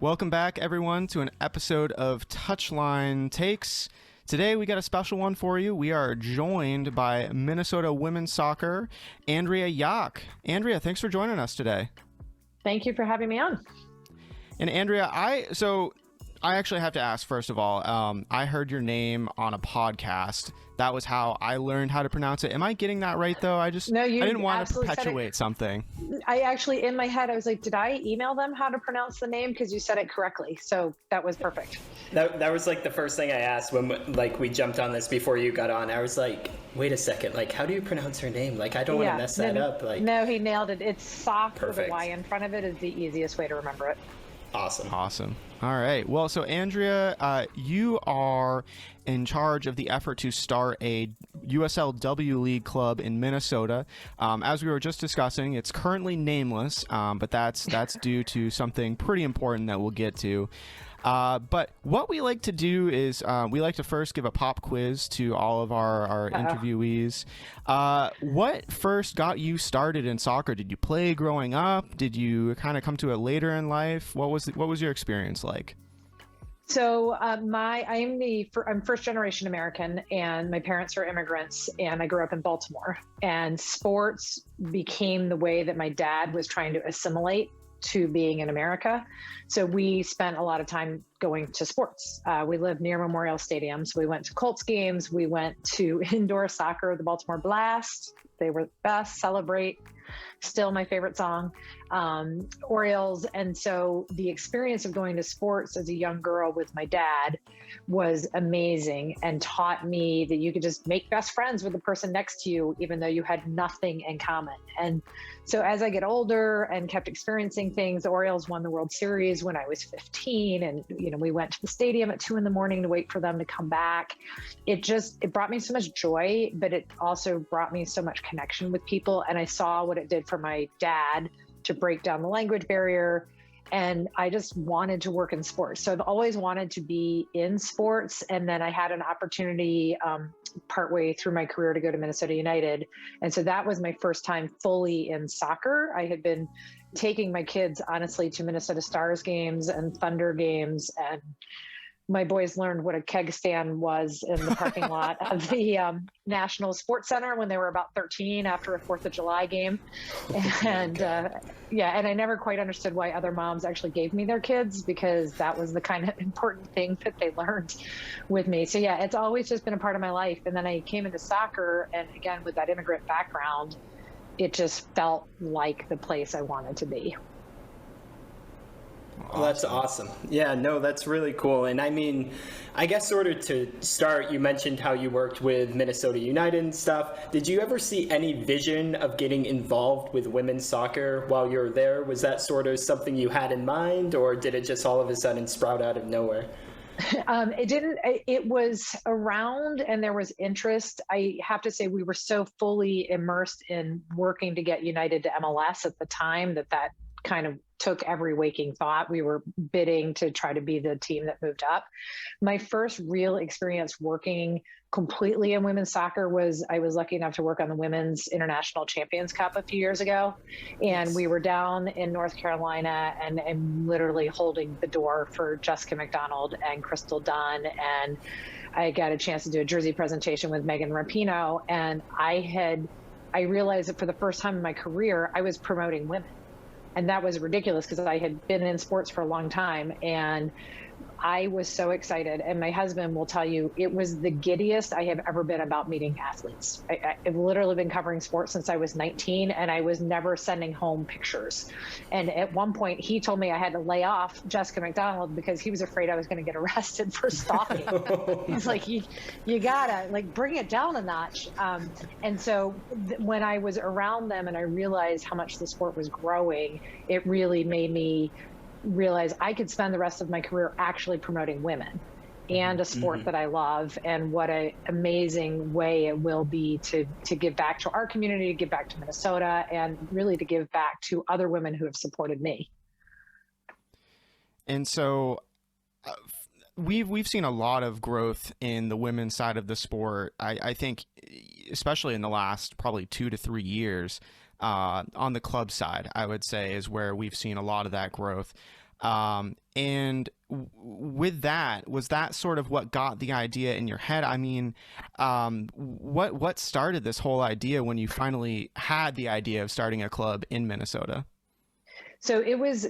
Welcome back, everyone, to an episode of Touchline Takes. Today, we got a special one for you. We are joined by Minnesota women's soccer, Andrea Yoch. Andrea, thanks for joining us today. Thank you for having me on. And Andrea, I actually have to ask, first of all, I heard your name on a podcast. That was how I learned how to pronounce it. Am I getting that right, though? I didn't want to perpetuate something. I actually, in my head, I was like, did I email them how to pronounce the name? Because you said it correctly. So that was perfect. That was like the first thing I asked when we jumped on this before you got on. I was like, wait a second, how do you pronounce her name? I don't want to mess that up. No, he nailed it. It's Sock with Perfect. a Y in front of it is the easiest way to remember it. Awesome. All right. Well, so Andrea, you are in charge of the effort to start a USL League club in Minnesota. As we were just discussing, it's currently nameless, but that's due to something pretty important that we'll get to. But what we like to do is we like to first give a pop quiz to all of our interviewees. What first got you started in soccer? Did you play growing up? Did you kind of come to it later in life? What was your experience like? So I'm first generation American, and my parents are immigrants, and I grew up in Baltimore. And sports became the way that my dad was trying to assimilate to being in America. So we spent a lot of time going to sports. We lived near Memorial Stadium, so we went to Colts games. We went to indoor soccer, the Baltimore Blast. They were the best. Celebrate, still my favorite song. Orioles. And so the experience of going to sports as a young girl with my dad was amazing and taught me that you could just make best friends with the person next to you, even though you had nothing in common. And so as I get older and kept experiencing things, the Orioles won the World Series when I was 15. And, we went to the stadium at 2 a.m. to wait for them to come back. It brought me so much joy, but it also brought me so much connection with people. And I saw what it did for my dad to break down the language barrier. And I just wanted to work in sports. So I've always wanted to be in sports. And then I had an opportunity partway through my career to go to Minnesota United. And so that was my first time fully in soccer. I had been taking my kids, honestly, to Minnesota Stars games and Thunder games. And my boys learned what a keg stand was in the parking lot of the National Sports Center when they were about 13 after a 4th of July game. And and I never quite understood why other moms actually gave me their kids, because that was the kind of important thing that they learned with me. So yeah, it's always just been a part of my life. And then I came into soccer, and again, with that immigrant background, it just felt like the place I wanted to be. Well, that's awesome. Yeah, no, that's really cool. And I mean, I guess sort of to start, you mentioned how you worked with Minnesota United and stuff. Did you ever see any vision of getting involved with women's soccer while you were there? Was that sort of something you had in mind, or did it just all of a sudden sprout out of nowhere? It didn't. It was around, and there was interest. I have to say, we were so fully immersed in working to get United to MLS at the time that kind of took every waking thought. We were bidding to try to be the team that moved up. My first real experience working completely in women's soccer was I was lucky enough to work on the Women's International Champions Cup a few years ago. And we were down in North Carolina, and I'm literally holding the door for Jessica McDonald and Crystal Dunn. And I got a chance to do a jersey presentation with Megan Rapinoe. And I realized that for the first time in my career, I was promoting women. And that was ridiculous because I had been in sports for a long time, and I was so excited. And my husband will tell you, it was the giddiest I have ever been about meeting athletes. I've literally been covering sports since I was 19, and I was never sending home pictures. And at one point, he told me I had to lay off Jessica McDonald because he was afraid I was going to get arrested for stalking. He's like, you gotta bring it down a notch. And so when I was around them and I realized how much the sport was growing, it really made me realize I could spend the rest of my career actually promoting women and a sport that I love, and what an amazing way it will be to give back to our community, to give back to Minnesota, and really to give back to other women who have supported me. And so we've seen a lot of growth in the women's side of the sport. I think especially in the last probably 2 to 3 years. On the club side, I would say, is where we've seen a lot of that growth. And with that, was that sort of what got the idea in your head? I mean, what started this whole idea when you finally had the idea of starting a club in Minnesota? So it was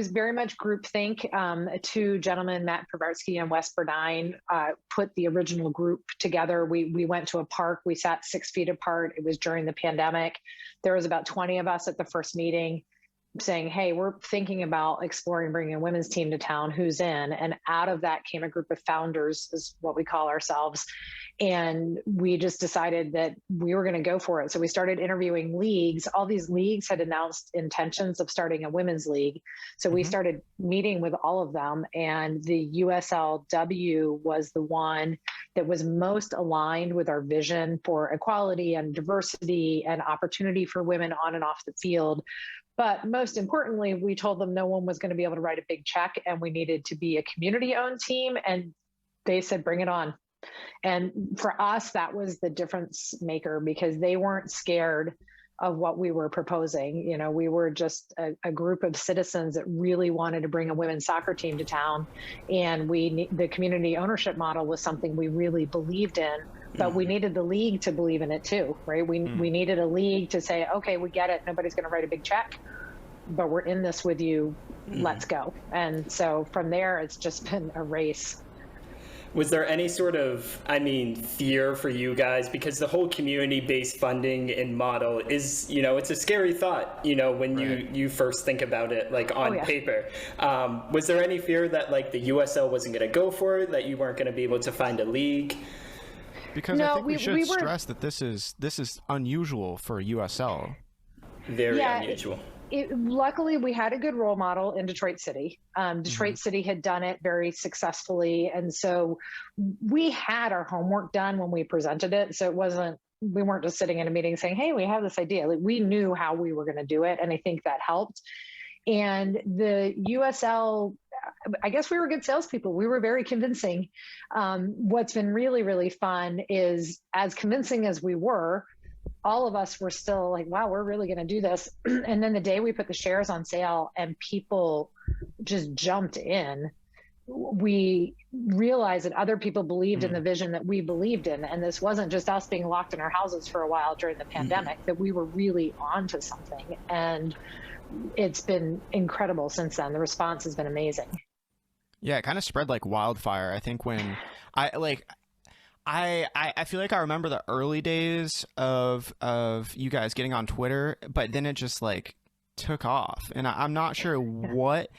very much groupthink. Two gentlemen, Matt Provarsky and Wes Burdine, put the original group together. We went to a park. We sat 6 feet apart. It was during the pandemic. There was about 20 of us at the first meeting, saying, hey, we're thinking about exploring bringing a women's team to town. Who's in? And out of that came a group of founders, is what we call ourselves. And we just decided that we were going to go for it. So we started interviewing leagues. All these leagues had announced intentions of starting a women's league. So we started meeting with all of them. And the USLW was the one that was most aligned with our vision for equality and diversity and opportunity for women on and off the field. But most importantly, we told them no one was going to be able to write a big check and we needed to be a community-owned team. And they said, bring it on. And for us, that was the difference maker, because they weren't scared of what we were proposing. You know, we were just a group of citizens that really wanted to bring a women's soccer team to town. And the community ownership model was something we really believed in, but we needed the league to believe in it too, right? We needed a league to say, okay, we get it. Nobody's going to write a big check, but we're in this with you. Let's go. And so from there, it's just been a race. Was there any sort of, fear for you guys? Because the whole community-based funding and model is, it's a scary thought, when you first think about it, like on paper. Was there any fear that like the USL wasn't going to go for it, that you weren't going to be able to find a league? Because I think we should stress that this is unusual for USL. Very unusual. Luckily, we had a good role model in Detroit City. Detroit City had done it very successfully. And so we had our homework done when we presented it. So we weren't just sitting in a meeting saying, hey, we have this idea. Like, we knew how we were going to do it. And I think that helped. And the USL, I guess we were good salespeople. We were very convincing. What's been really, really fun is, as convincing as we were, all of us were still like, wow, we're really going to do this. And then the day we put the shares on sale and people just jumped in, we realized that other people believed in the vision that we believed in. And this wasn't just us being locked in our houses for a while during the pandemic, that we were really onto something. And it's been incredible since then. The response has been amazing. Yeah, it kind of spread like wildfire. I think when I feel like I remember the early days of you guys getting on Twitter, but then it just like took off. And I'm not sure what,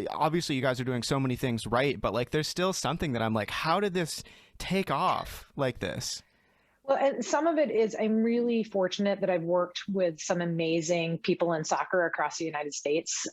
obviously you guys are doing so many things right, but like there's still something that I'm like, how did this take off like this? Well, and some of it is, I'm really fortunate that I've worked with some amazing people in soccer across the United States.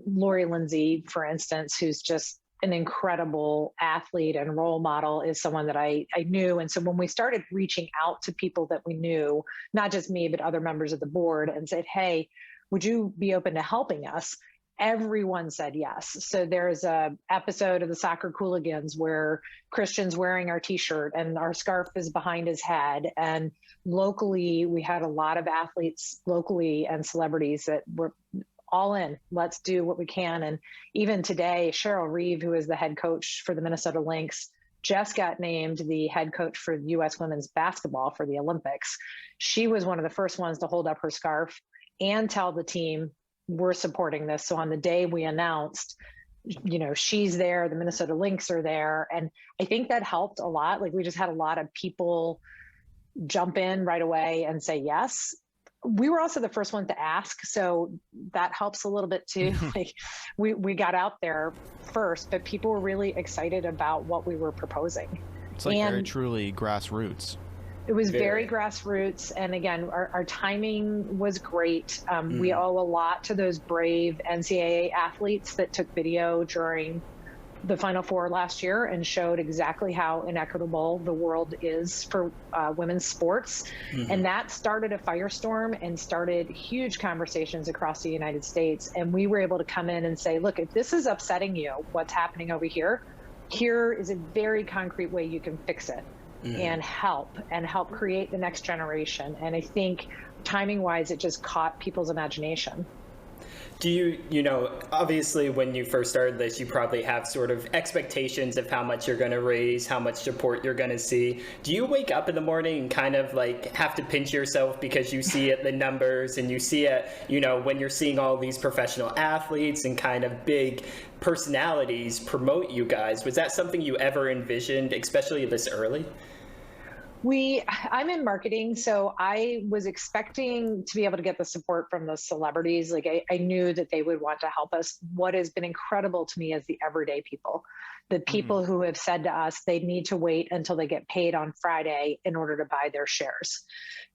Lori Lindsay, for instance, who's just an incredible athlete and role model, is someone that I knew. And so when we started reaching out to people that we knew, not just me, but other members of the board, and said, hey, would you be open to helping us? Everyone said yes. So there's a episode of the Soccer Cooligans where Christian's wearing our t-shirt and our scarf is behind his head. And locally, we had a lot of athletes locally and celebrities that were all in. Let's do what we can. And even today, Cheryl Reeve, who is the head coach for the Minnesota Lynx, just got named the head coach for U.S. women's basketball for the Olympics. She was one of the first ones to hold up her scarf and tell the team, we're supporting this. So on the day we announced, she's there, the Minnesota Lynx are there. And I think that helped a lot. Like, we just had a lot of people jump in right away and say yes. We were also the first one to ask, so that helps a little bit too. Like, we got out there first, but people were really excited about what we were proposing. It's like very truly grassroots. It was very grassroots. And again, our timing was great. We owe a lot to those brave NCAA athletes that took video during the Final Four last year and showed exactly how inequitable the world is for women's sports. And that started a firestorm and started huge conversations across the United States. And we were able to come in and say, look, if this is upsetting you, what's happening over here, here is a very concrete way you can fix it. And help create the next generation. And I think timing wise, it just caught people's imagination. Do you know, obviously when you first started this, you probably have sort of expectations of how much you're going to raise, how much support you're going to see. Do you wake up in the morning and kind of like have to pinch yourself because you see it, the numbers, and you see it, you know, when you're seeing all these professional athletes and kind of big personalities promote you guys? Was that something you ever envisioned, especially this early? I'm in marketing, so I was expecting to be able to get the support from the celebrities. Like I knew that they would want to help us. What has been incredible to me is the everyday people, the people who have said to us they need to wait until they get paid on Friday in order to buy their shares.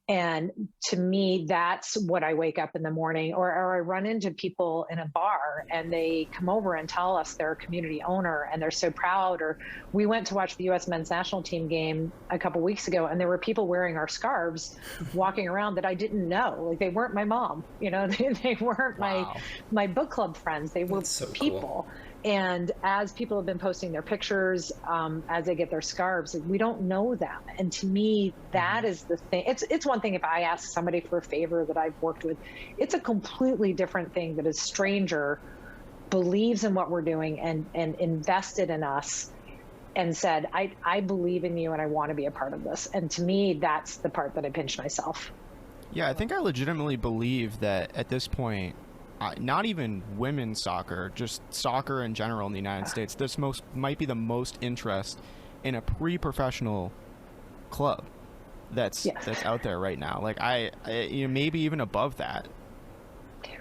And to me, that's what I wake up in the morning, or I run into people in a bar and they come over and tell us they're a community owner and they're so proud. Or we went to watch the U.S. men's national team game a couple weeks ago, and there were people wearing our scarves walking around that I didn't know. Like, they weren't my mom, you know, they weren't my book club friends. They were so people. Cool. And as people have been posting their pictures, as they get their scarves, we don't know them. And to me, that is the thing. It's one thing if I ask somebody for a favor that I've worked with. It's a completely different thing that a stranger believes in what we're doing and invested in us and said, I believe in you and I want to be a part of this. And to me, that's the part that I pinch myself. Yeah, I think I legitimately believe that at this point, not even women's soccer, just soccer in general in the United States, this might be the most interest in a pre-professional club that's out there right now. Like you know, maybe even above that.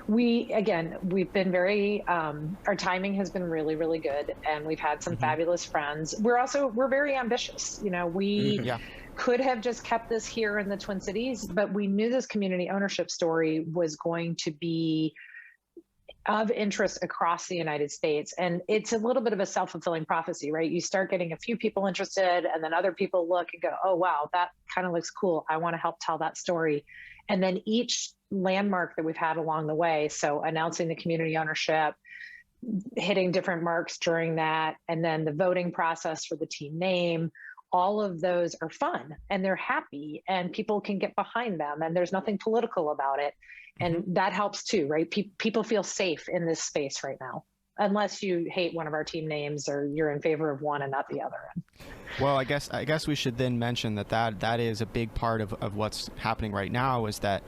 We've been very, our timing has been really, really good, and we've had some fabulous friends. We're very ambitious. You know, we could have just kept this here in the Twin Cities, but we knew this community ownership story was going to be of interest across the United States. And it's a little bit of a self-fulfilling prophecy, right? You start getting a few people interested, and then other people look and go, oh, wow, that kind of looks cool. I want to help tell that story. And then each landmark that we've had along the way, so announcing the community ownership, hitting different marks during that, and then the voting process for the team name, all of those are fun and they're happy and people can get behind them and there's nothing political about it. And that helps too, right? People feel safe in this space right now, unless you hate one of our team names or you're in favor of one and not the other. Well, I guess we should then mention that is a big part of what's happening right now, is that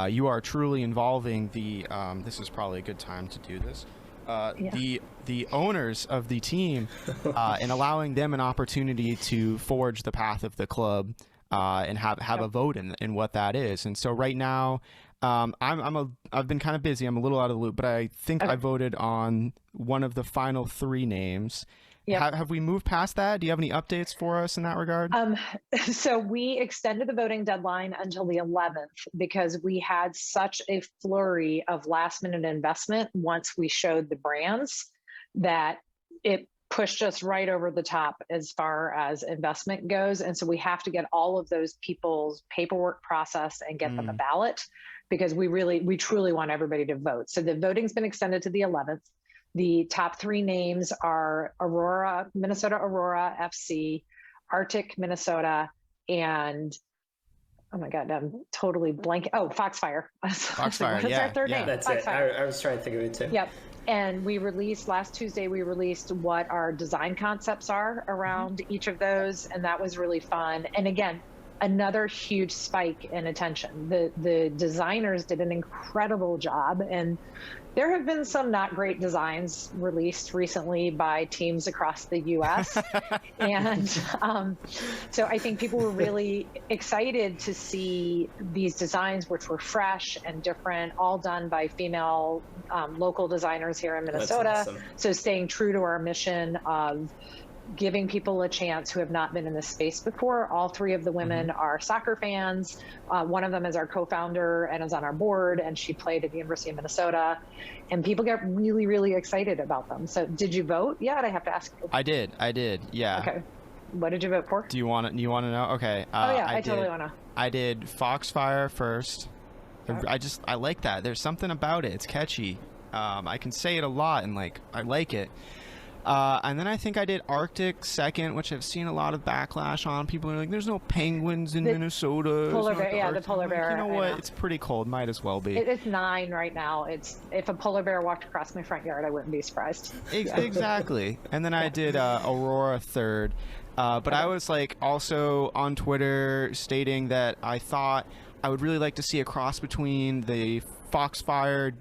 you are truly involving the this is probably a good time to do this. The owners of the team and allowing them an opportunity to forge the path of the club and have a vote in what that is. And so right now, I've been kind of busy. I'm a little out of the loop, but I think I voted on one of the final three names. Yep. Have we moved past that? Do you have any updates for us in that regard? So we extended the voting deadline until the 11th because we had such a flurry of last minute investment once we showed the brands that it pushed us right over the top as far as investment goes. And so we have to get all of those people's paperwork processed and get them a ballot, because we truly want everybody to vote. So the voting's been extended to the 11th. The top three names are Minnesota Aurora FC, Arctic Minnesota, and oh my God, I'm totally blanking. Oh, Foxfire. Foxfire, That's our third name. That's Foxfire. it. I was trying to think of it too. Yep. And last Tuesday, we released what our design concepts are around each of those. And that was really fun. And again, another huge spike in attention. The designers did an incredible job, and there have been some not great designs released recently by teams across the U.S. And so I think people were really excited to see these designs, which were fresh and different, all done by female local designers here in Minnesota. That's awesome. So staying true to our mission of giving people a chance who have not been in this space before. All three of the women are soccer fans. One of them is our co-founder and is on our board, and she played at the University of Minnesota. And people get really, really excited about them. So did you vote yet? I have to ask you. I did. Yeah. Okay. What did you vote for? Do you want to know? Okay. I totally want to. I did Foxfire first. Okay. I like that. There's something about it. It's catchy. I can say it a lot and I like it. And then I think I did Arctic second, which I've seen a lot of backlash on. People are like, "There's no penguins in Minnesota." Polar It's not bear, yeah, the Arctic." polar I'm like, bear. You know I what? know. It's pretty cold. Might as well be. It's 9 right now. If a polar bear walked across my front yard, I wouldn't be surprised. Exactly. And then I did Aurora third. But I was like also on Twitter stating that I thought I would really like to see a cross between the Foxfire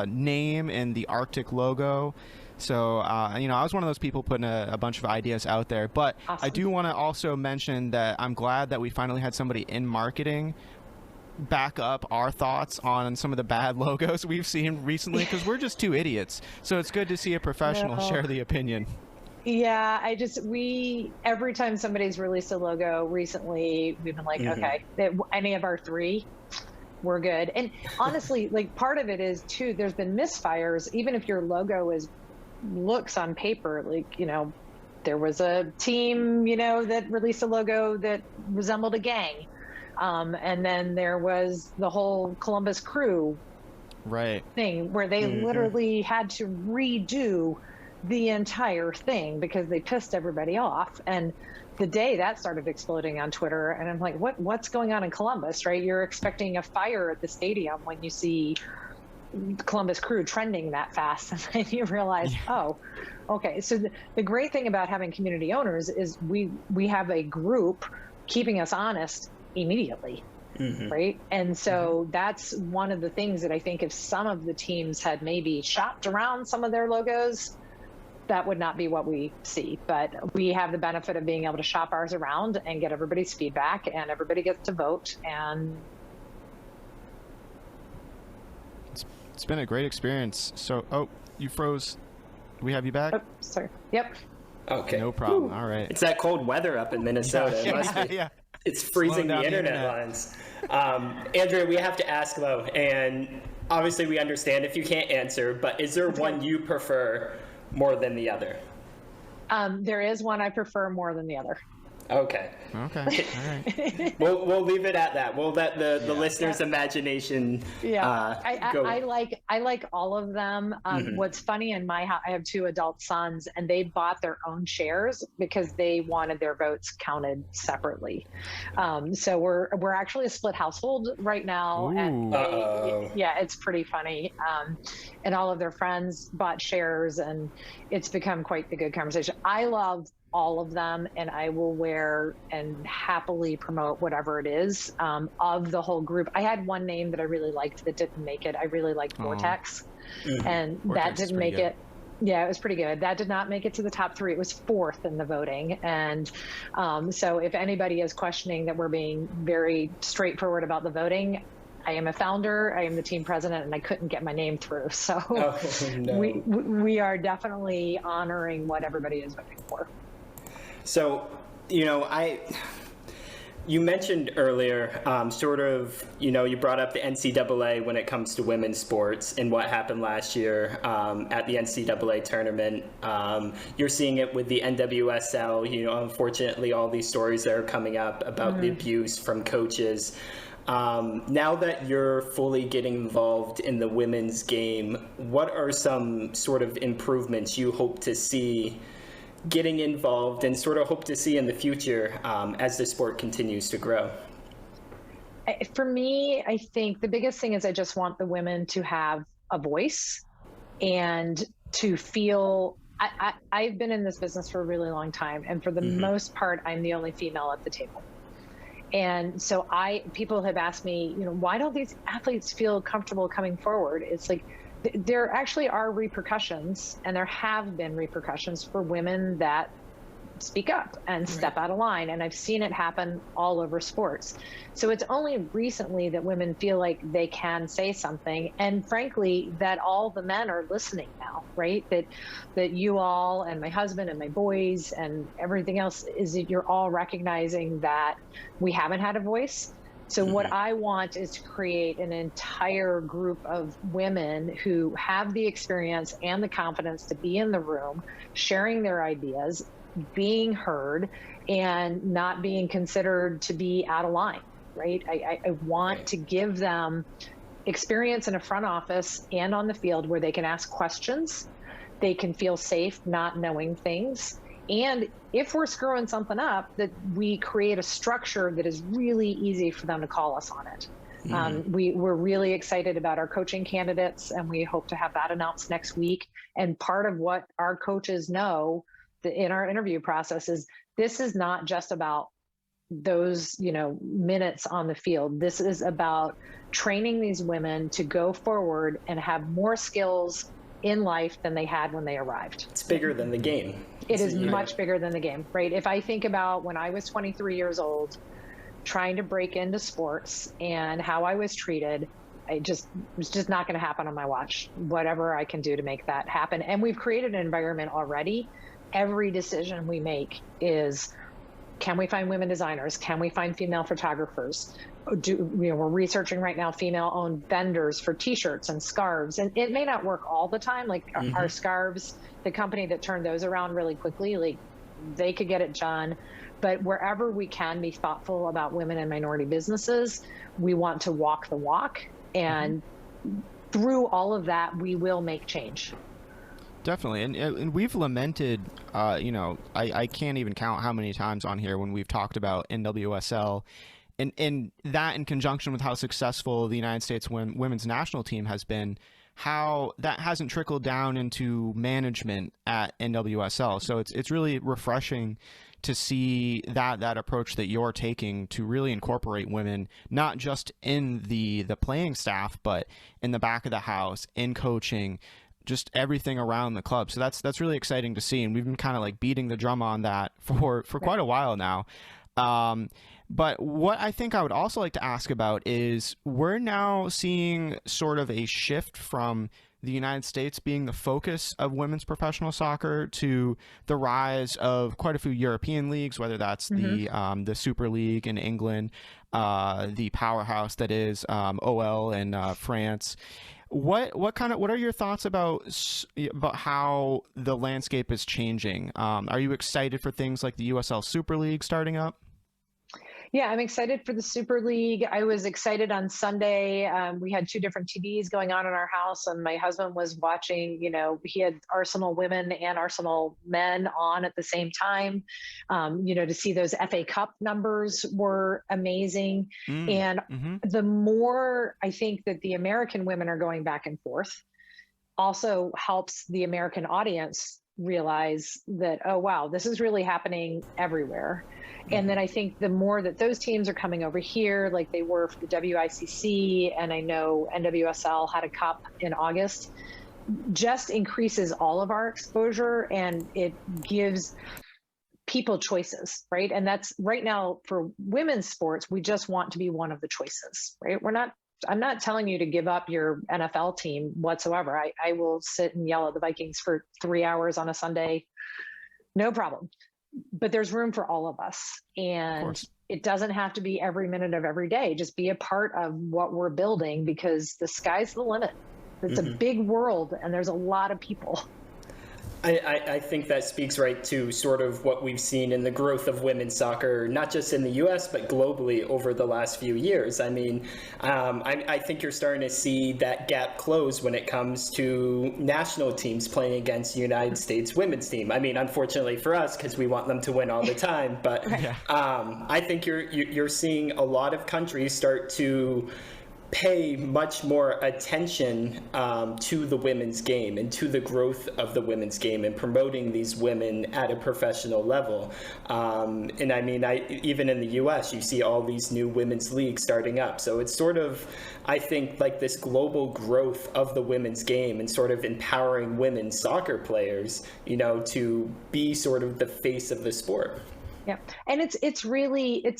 name and the Arctic logo. So, I was one of those people putting a bunch of ideas out there. But Awesome. I do want to also mention that I'm glad that we finally had somebody in marketing back up our thoughts on some of the bad logos we've seen recently, because we're just two idiots. So it's good to see a professional No. share the opinion. Yeah, every time somebody's released a logo recently, we've been like, okay, any of our 3, we're good. And honestly, like part of it is too, there's been misfires. Even if your logo looks on paper, like, there was a team, that released a logo that resembled a gang. And then there was the whole Columbus Crew thing where they literally had to redo the entire thing because they pissed everybody off. And the day that started exploding on Twitter, and I'm like, what's going on in Columbus, right? You're expecting a fire at the stadium when you see Columbus Crew trending that fast, and then you realize, oh, okay. So the great thing about having community owners is we have a group keeping us honest immediately. Right. And so that's one of the things that I think if some of the teams had maybe shopped around some of their logos, that would not be what we see. But we have the benefit of being able to shop ours around and get everybody's feedback, and everybody gets to vote. And it's been a great experience. So, you froze. We have you back? oh, sorry. Yep. Okay. No problem. All right. It's that cold weather up in Minnesota. It must be. Yeah. It's freezing down the the internet lines. Andrea, we have to ask though, and obviously we understand if you can't answer, but is there one you prefer more than the other? There is one I prefer more than the other. Okay. All right. We'll leave it at that. We'll let the listeners' imagination go. I like all of them. What's funny in my house, I have 2 adult sons, and they bought their own shares because they wanted their votes counted separately. So we're actually a split household right now. And it's pretty funny. And all of their friends bought shares, and it's become quite the good conversation. I love all of them, and I will wear and happily promote whatever it is of the whole group. I had one name that I really liked that didn't make it. I really liked Vortex, and Vortex that didn't make it. Yeah, it was pretty good. That did not make it to the top 3. It was 4th in the voting. And so if anybody is questioning that we're being very straightforward about the voting, I am a founder, I am the team president, and I couldn't get my name through. So we are definitely honoring what everybody is voting for. So, you mentioned earlier, you brought up the NCAA when it comes to women's sports and what happened last year at the NCAA tournament. You're seeing it with the NWSL. Unfortunately, all these stories that are coming up about the abuse from coaches. Now that you're fully getting involved in the women's game, what are some sort of improvements you hope to see getting involved and sort of hope to see in the future as the sport continues to grow? For me, I think the biggest thing is I just want the women to have a voice and to feel. I've been in this business for a really long time, and for the most part, I'm the only female at the table. And so people have asked me, why don't these athletes feel comfortable coming forward? It's like, there actually are repercussions, and there have been repercussions for women that speak up and step out of line. And I've seen it happen all over sports. So it's only recently that women feel like they can say something. And frankly, that all the men are listening now, right? That you all and my husband and my boys and everything else is that you're all recognizing that we haven't had a voice. So what I want is to create an entire group of women who have the experience and the confidence to be in the room, sharing their ideas, being heard, and not being considered to be out of line, right? I want to give them experience in a front office and on the field where they can ask questions, they can feel safe not knowing things. And if we're screwing something up, that we create a structure that is really easy for them to call us on it. We're really excited about our coaching candidates, and we hope to have that announced next week. And part of what our coaches know in our interview process is this is not just about those, minutes on the field. This is about training these women to go forward and have more skills in life than they had when they arrived. It's bigger than the game. It is much bigger than the game, right? If I think about when I was 23 years old, trying to break into sports and how I was treated, it was just not going to happen on my watch. Whatever I can do to make that happen. And we've created an environment already. Every decision we make is, can we find women designers? Can we find female photographers? We're researching right now female-owned vendors for T-shirts and scarves. And it may not work all the time. Like our scarves, the company that turned those around really quickly, like they could get it done. But wherever we can be thoughtful about women and minority businesses, we want to walk the walk. And through all of that, we will make change. Definitely. And we've lamented, I can't even count how many times on here when we've talked about NWSL and that in conjunction with how successful the United States women's national team has been, how that hasn't trickled down into management at NWSL. So it's really refreshing to see that approach that you're taking to really incorporate women, not just in the playing staff, but in the back of the house, in coaching, just everything around the club. So that's really exciting to see. And we've been kind of like beating the drum on that for quite a while now. But what I think I would also like to ask about is we're now seeing sort of a shift from the United States being the focus of women's professional soccer to the rise of quite a few European leagues, whether that's the Super League in England, the powerhouse that is OL in France. What are your thoughts about how the landscape is changing? Are you excited for things like the USL Super League starting up? Yeah, I'm excited for the Super League. I was excited on Sunday. We had two different TVs going on in our house, and my husband was watching, he had Arsenal women and Arsenal men on at the same time. To see those FA Cup numbers were amazing. And the more I think that the American women are going back and forth also helps the American audience realize that, oh, wow, this is really happening everywhere. And then I think the more that those teams are coming over here, like they were for the WICC, and I know NWSL had a cup in August, just increases all of our exposure, and it gives people choices, right? And that's right now for women's sports, we just want to be one of the choices, right? I'm not telling you to give up your NFL team whatsoever. I will sit and yell at the Vikings for 3 hours on a Sunday, no problem. But there's room for all of us. And it doesn't have to be every minute of every day. Just be a part of what we're building, because the sky's the limit. It's a big world, and there's a lot of people. I think that speaks right to sort of what we've seen in the growth of women's soccer, not just in the U.S., but globally over the last few years. I mean, I think you're starting to see that gap close when it comes to national teams playing against the United States women's team. I mean, unfortunately for us, because we want them to win all the time. But I think you're seeing a lot of countries start to pay much more attention to the women's game and to the growth of the women's game and promoting these women at a professional level. And I mean, even in the US, you see all these new women's leagues starting up. So it's sort of, I think, like this global growth of the women's game and sort of empowering women's soccer players, to be sort of the face of the sport. Yeah. And it's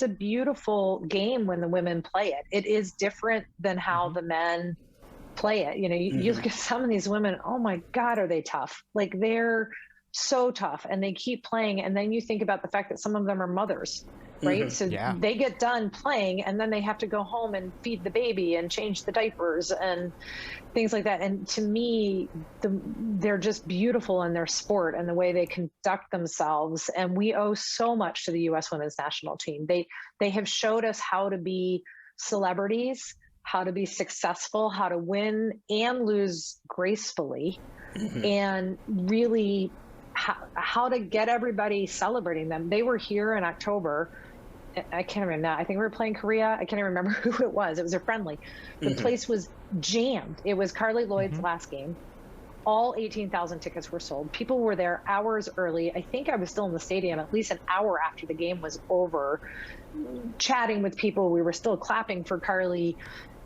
a beautiful game when the women play it. It is different than how the men play it. You look at some of these women, oh my God, are they tough? Like they're so tough, and they keep playing. And then you think about the fact that some of them are mothers, right? So they get done playing, and then they have to go home and feed the baby and change the diapers and things like that. And to me, they're just beautiful in their sport and the way they conduct themselves. And we owe so much to the U.S. women's national team. They have showed us how to be celebrities, how to be successful, how to win and lose gracefully. and really how to get everybody celebrating them. They were here in October. I can't remember now. I think we were playing Korea. I can't even remember who it was. It was a friendly. The place was jammed. It was Carly Lloyd's last game. All 18,000 tickets were sold. People were there hours early. I think I was still in the stadium at least an hour after the game was over, chatting with people. We were still clapping for Carly.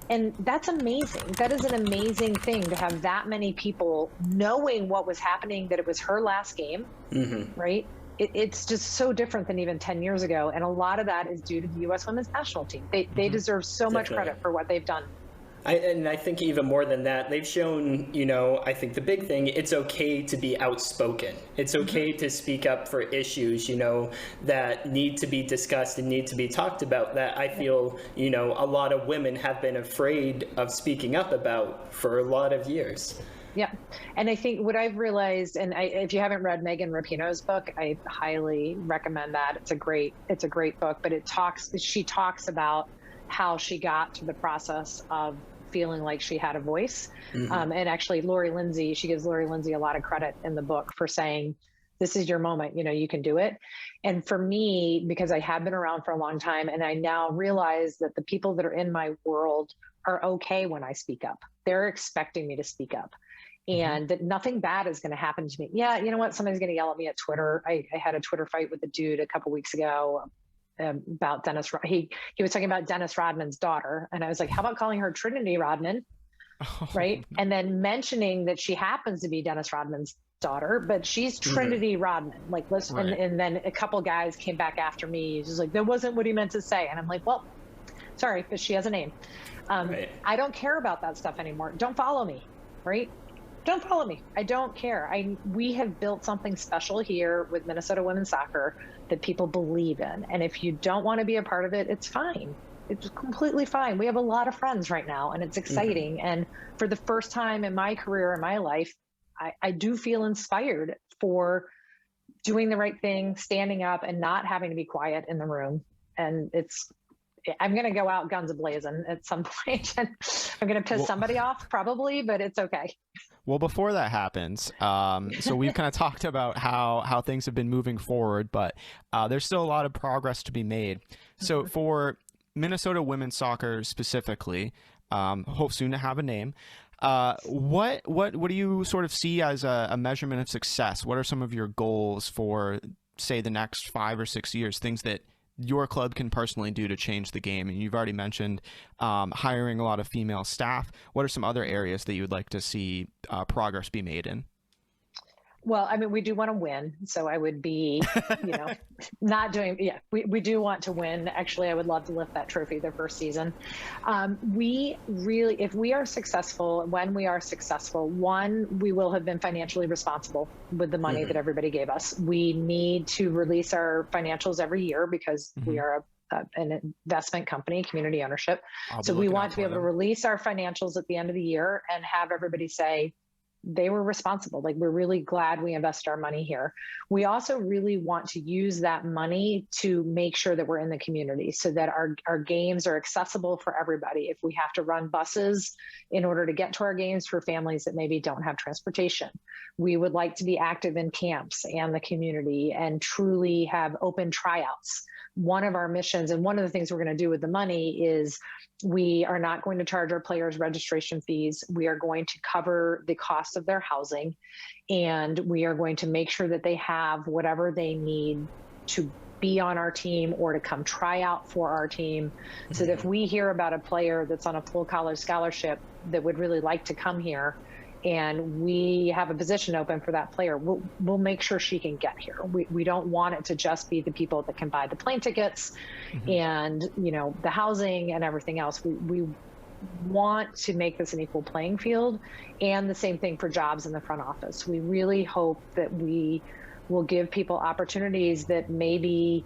And that's amazing. That is an amazing thing to have that many people knowing what was happening, that it was her last game, right? It's just so different than even 10 years ago. And a lot of that is due to the U.S. women's national team. They deserve so much credit for what they've done. And I think even more than that, they've shown, I think the big thing, it's okay to be outspoken. It's okay to speak up for issues, that need to be discussed and need to be talked about, that I feel, a lot of women have been afraid of speaking up about for a lot of years. Yeah. And I think what I've realized, and if you haven't read Megan Rapinoe's book, I highly recommend that. It's a great book, but she talks about how she got to the process of feeling like she had a voice. And actually Lori Lindsay, she gives Lori Lindsay a lot of credit in the book for saying, this is your moment, you can do it. And for me, because I have been around for a long time, and I now realize that the people that are in my world are okay when I speak up. They're expecting me to speak up. And that nothing bad is going to happen to me. Yeah, you know what? Somebody's going to yell at me at Twitter. I had a Twitter fight with a dude a couple weeks ago about Dennis. He was talking about Dennis Rodman's daughter, and I was like, "How about calling her Trinity Rodman?" Right? And then mentioning that she happens to be Dennis Rodman's daughter, but she's Trinity Rodman. Like, listen. Right. And then a couple guys came back after me. He's just like, "That wasn't what he meant to say," and I'm like, "Well, sorry, but she has a name. I don't care about that stuff anymore. Don't follow me, right?" Don't follow me. I don't care. We have built something special here with Minnesota women's soccer that people believe in. And if you don't want to be a part of it, it's fine. It's completely fine. We have a lot of friends right now, and it's exciting. And for the first time in my career, in my life, I do feel inspired for doing the right thing, standing up, and not having to be quiet in the room. And I'm going to go out guns a-blazing at some point. And I'm going to piss somebody off probably, but it's okay. Well, before that happens, so we've kind of talked about how things have been moving forward, but there's still a lot of progress to be made. So for Minnesota women's soccer specifically, hope soon to have a name. What do you sort of see as a measurement of success? What are some of your goals for, say, the next 5 or 6 years, things that your club can personally do to change the game? And you've already mentioned hiring a lot of female staff. What are some other areas that you would like to see progress be made in? Well, I mean, we do want to win. So I would be, not doing, we do want to win. Actually, I would love to lift that trophy the first season. We really, if we are successful, when we are successful, one, we will have been financially responsible with the money that everybody gave us. We need to release our financials every year because we are an investment company, community ownership. So we want to be able to release our financials at the end of the year and have everybody say, they were responsible. Like, we're really glad we invested our money here. We also really want to use that money to make sure that we're in the community so that our games are accessible for everybody. If we have to run buses in order to get to our games for families that maybe don't have transportation, we would like to be active in camps and the community and truly have open tryouts. One of our missions, and one of the things we're going to do with the money, is we are not going to charge our players registration fees. We are going to cover the cost of their housing, and we are going to make sure that they have whatever they need to be on our team or to come try out for our team. So that if we hear about a player that's on a full college scholarship that would really like to come here, and we have a position open for that player, we'll make sure she can get here. We don't want it to just be the people that can buy the plane tickets and, the housing and everything else. We want to make this an equal playing field, and the same thing for jobs in the front office. We really hope that we will give people opportunities that maybe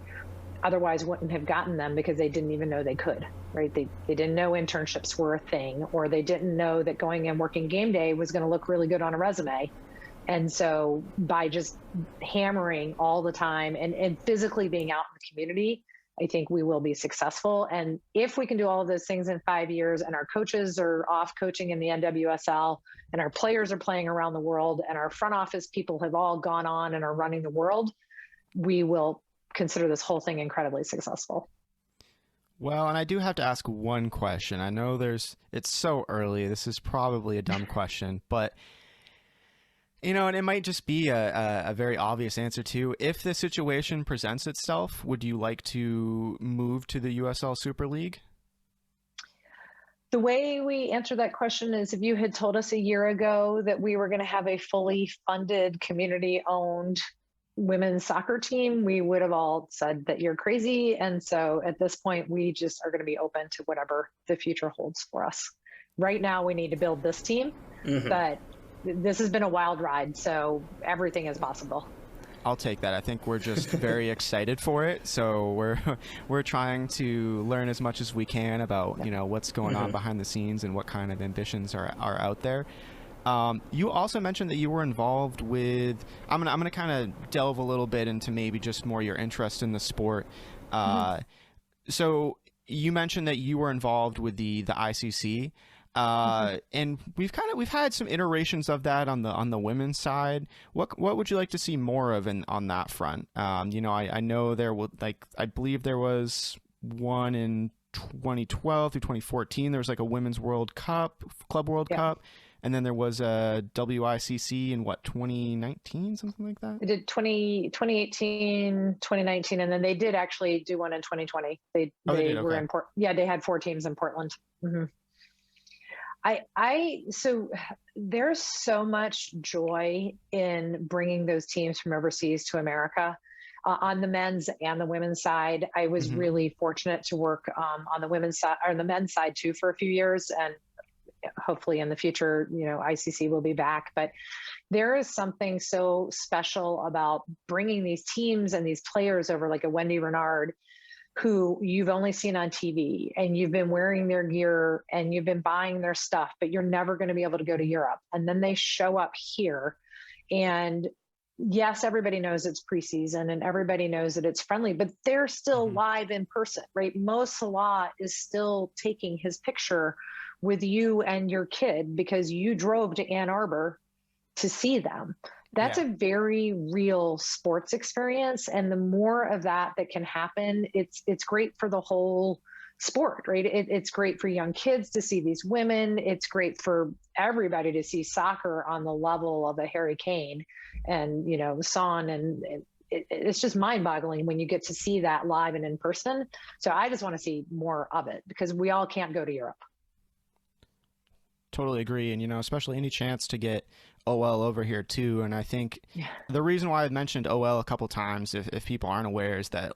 otherwise wouldn't have gotten them because they didn't even know they could, right? They didn't know internships were a thing, or they didn't know that going and working game day was going to look really good on a resume. And so by just hammering all the time and physically being out in the community, I think we will be successful. And if we can do all of those things in 5 years, and our coaches are off coaching in the NWSL, and our players are playing around the world, and our front office people have all gone on and are running the world, we will consider this whole thing incredibly successful. Well, and I do have to ask one question. I know it's so early. This is probably a dumb question, but and it might just be a very obvious answer too. If the situation presents itself, would you like to move to the USL Super League? The way we answer that question is, if you had told us a year ago that we were going to have a fully funded, community-owned women's soccer team, we would have all said that you're crazy. And so at this point, we just are going to be open to whatever the future holds for us. Right now, we need to build this team, but this has been a wild ride, so everything is possible. I'll take that. I think we're just very excited for it. So we're trying to learn as much as we can about what's going on behind the scenes and what kind of ambitions are out there. You also mentioned that you were involved with. I'm gonna kind of delve a little bit into maybe just more your interest in the sport. So you mentioned that you were involved with the ICC. And we've had some iterations of that on the women's side. What would you like to see more of on that front? I know I believe there was one in 2012 through 2014. There was like a Women's World Cup, Club World Cup, and then there was a WICC in 2019, something like that. They did 2018, 2019, and then they did actually do one in 2020. They did? were Okay. they had 4 teams in Portland. So there's so much joy in bringing those teams from overseas to America. On the men's and the women's side, I was really fortunate to work on the women's side or the men's side too for a few years, and hopefully in the future, ICC will be back. But there is something so special about bringing these teams and these players over, like a Wendy Renard, who you've only seen on TV, and you've been wearing their gear and you've been buying their stuff, but you're never going to be able to go to Europe. And then they show up here, and yes, everybody knows it's preseason and everybody knows that it's friendly, but they're still live in person, right? Mo Salah is still taking his picture with you and your kid because you drove to Ann Arbor to see them. That's a very real sports experience. And the more of that can happen, it's great for the whole sport, right? It's great for young kids to see these women. It's great for everybody to see soccer on the level of a Harry Kane and, Son. And it's just mind boggling when you get to see that live and in person. So I just want to see more of it because we all can't go to Europe. Totally agree. And, especially any chance to get OL over here too. And I think the reason why I mentioned OL a couple times, if people aren't aware, is that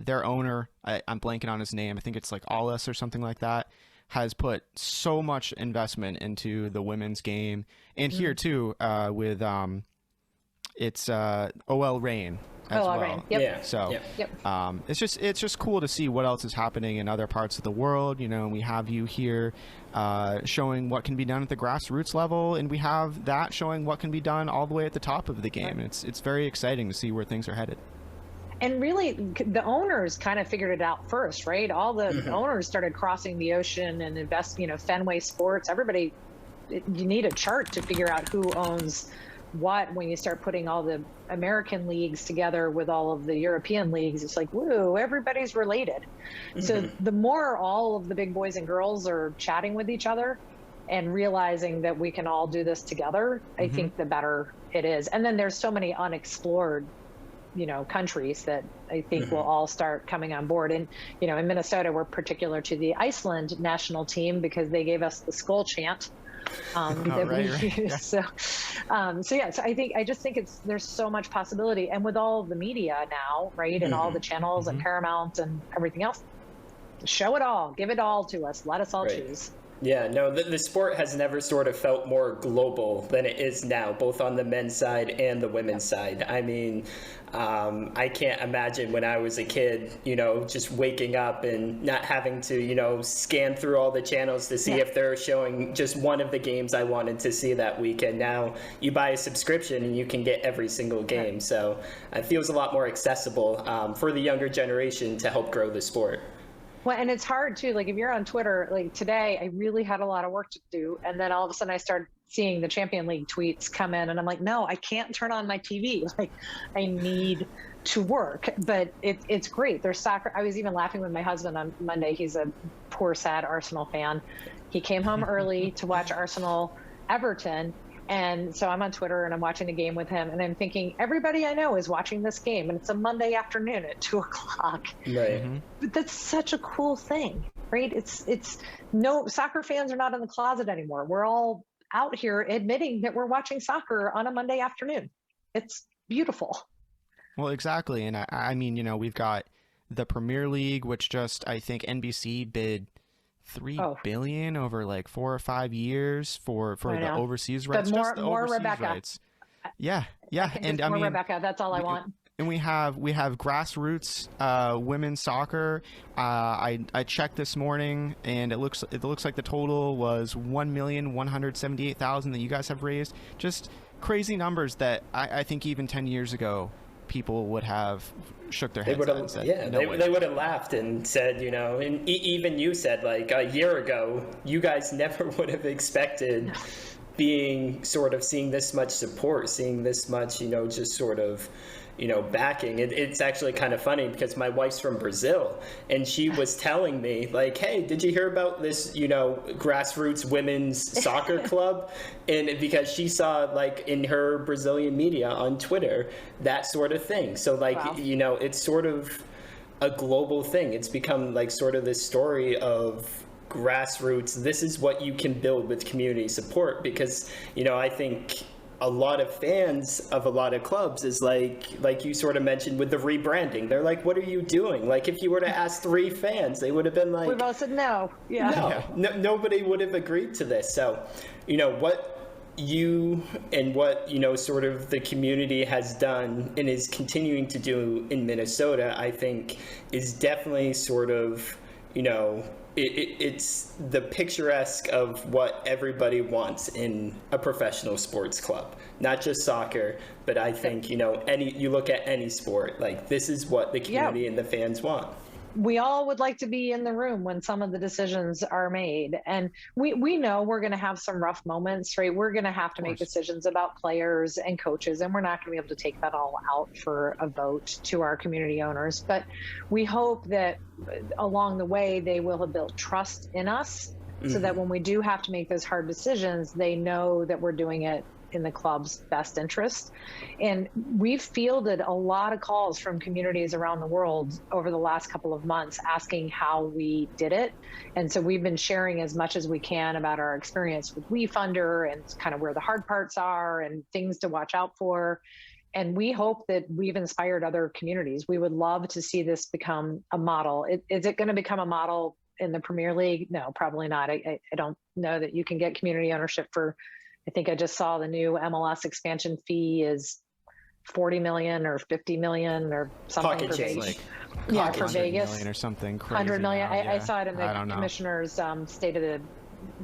their owner, I'm blanking on his name, I think it's like Allus or something like that, has put so much investment into the women's game. And here too, with it's OL Reign as well. Reign. Yep. Yeah. So Yep. it's just cool to see what else is happening in other parts of the world. We have you here showing what can be done at the grassroots level, and we have that showing what can be done all the way at the top of the game. Right. It's very exciting to see where things are headed. And really, the owners kind of figured it out first, right? All the owners started crossing the ocean and investing, Fenway Sports. Everybody, you need a chart to figure out who owns what. When you start putting all the American leagues together with all of the European leagues, it's like, whoa, everybody's related. So the more all of the big boys and girls are chatting with each other and realizing that we can all do this together, I think the better it is. And then there's so many unexplored countries that I think will all start coming on board. And, in Minnesota, we're particular to the Iceland national team because they gave us the skull chant that we use. So I just think there's so much possibility. And with all of the media now, right, and all the channels and Paramount and everything else, show it all, give it all to us, let us all choose. Yeah, no, the sport has never sort of felt more global than it is now, both on the men's side and the women's side. I mean, I can't imagine when I was a kid, just waking up and not having to, scan through all the channels to see if they're showing just one of the games I wanted to see that weekend. Now you buy a subscription and you can get every single game. So it feels a lot more accessible for the younger generation to help grow the sport. Well, and it's hard too. Like if you're on Twitter, like today, I really had a lot of work to do. And then all of a sudden I started seeing the Champion League tweets come in and I'm like, no, I can't turn on my TV. Like I need to work, but it's great. There's soccer. I was even laughing with my husband on Monday. He's a poor, sad Arsenal fan. He came home early to watch Arsenal Everton. And so I'm on Twitter and I'm watching the game with him and I'm thinking everybody I know is watching this game and it's a Monday afternoon at 2:00. Right. Mm-hmm. But that's such a cool thing, right? It's no, soccer fans are not in the closet anymore. We're all out here admitting that we're watching soccer on a Monday afternoon. It's beautiful. Well, exactly. And I mean, we've got the Premier League, which just, I think NBC bid $3 billion over like 4 or 5 years for the overseas rights. But just the more overseas Rebecca. rights. Yeah. And I mean, Rebecca, that's all I want. And we have grassroots women's soccer. I checked this morning, and it looks like the total was 1,178,000 that you guys have raised. Just crazy numbers that I think even 10 years ago people would have shook their heads at and said, they would have laughed and said, and even you said like a year ago, you guys never would have expected being sort of seeing this much support, seeing this much, just sort of, backing. It's actually kind of funny because my wife's from Brazil and she was telling me like, hey, did you hear about this, grassroots women's soccer club? And because she saw like in her Brazilian media on Twitter, that sort of thing. So like, wow. It's sort of a global thing. It's become like sort of this story of grassroots. This is what you can build with community support because, I think a lot of fans of a lot of clubs is like you sort of mentioned with the rebranding. They're like, what are you doing? Like if you were to ask 3 fans, they would have been like, we've all said no. Yeah. No, nobody would have agreed to this. So, what you and what, sort of the community has done and is continuing to do in Minnesota, I think is definitely sort of, it's the picturesque of what everybody wants in a professional sports club, not just soccer, but I think, you look at any sport, like this is what the community and the fans want. We all would like to be in the room when some of the decisions are made. And we know we're going to have some rough moments, right? We're going to have to make decisions about players and coaches, and we're not going to be able to take that all out for a vote to our community owners. But we hope that along the way, they will have built trust in us so that when we do have to make those hard decisions, they know that we're doing it in the club's best interest. And we've fielded a lot of calls from communities around the world over the last couple of months asking how we did it. And so we've been sharing as much as we can about our experience with WeFunder and kind of where the hard parts are and things to watch out for. And we hope that we've inspired other communities. We would love to see this become a model. Is it going to become a model in the Premier League? No, probably not. I don't know that you can get community ownership for, I think I just saw the new MLS expansion fee is 40 million or 50 million or something Pocket for change. Vegas. For Vegas. Million or something crazy. 100 million. Now, I saw it in the commissioner's State of the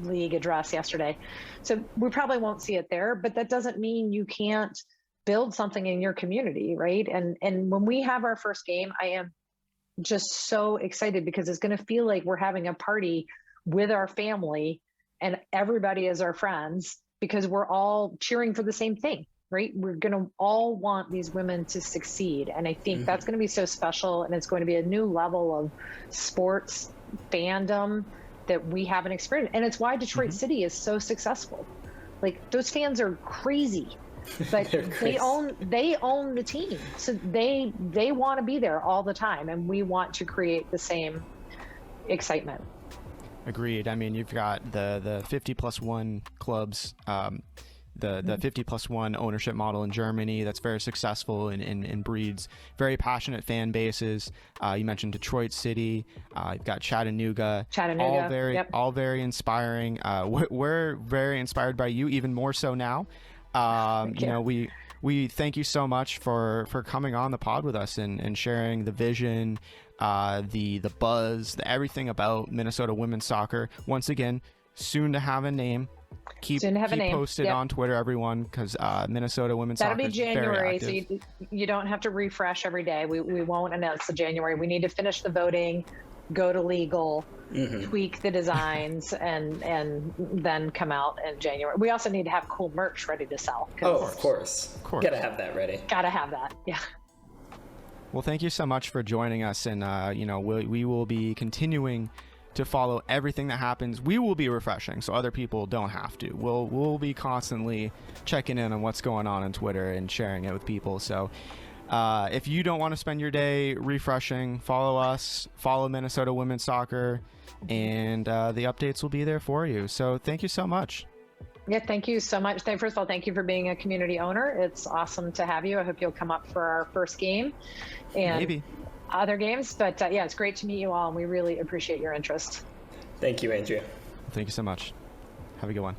League address yesterday. So we probably won't see it there, but that doesn't mean you can't build something in your community, right? And when we have our first game, I am just so excited because it's going to feel like we're having a party with our family and everybody is our friends because we're all cheering for the same thing, right? We're going to all want these women to succeed. And I think that's going to be so special. And it's going to be a new level of sports fandom that we haven't experienced. And it's why Detroit City is so successful. Like those fans are crazy, but they own the team. So they want to be there all the time. And we want to create the same excitement. Agreed. I mean, you've got the 50+1 clubs the 50+1 ownership model in Germany that's very successful and breeds very passionate fan bases. You mentioned Detroit City. You've got Chattanooga. All very inspiring. We're very inspired by you, even more so now. We thank you so much for coming on the pod with us and sharing the vision, the buzz, everything about Minnesota women's soccer. Once again, soon to have a name. Keep posted on Twitter, everyone, because Minnesota women's soccer is very active. That'll be January, so you don't have to refresh every day. We won't announce the January. We need to finish the voting, go to legal, tweak the designs, and then come out in January. We also need to have cool merch ready to sell. Of course. Gotta have that ready. Gotta have that, yeah. Well, thank you so much for joining us, and we will be continuing to follow everything that happens. We will be refreshing, so other people don't have to. We'll be constantly checking in on what's going on Twitter and sharing it with people. So if you don't want to spend your day refreshing, follow us, follow Minnesota women's soccer, and the updates will be there for you. So thank you so much. Yeah, thank you so much. First of all, thank you for being a community owner. It's awesome to have you. I hope you'll come up for our first game and maybe other games. But yeah, it's great to meet you all, and we really appreciate your interest. Thank you, Andrea. Thank you so much. Have a good one.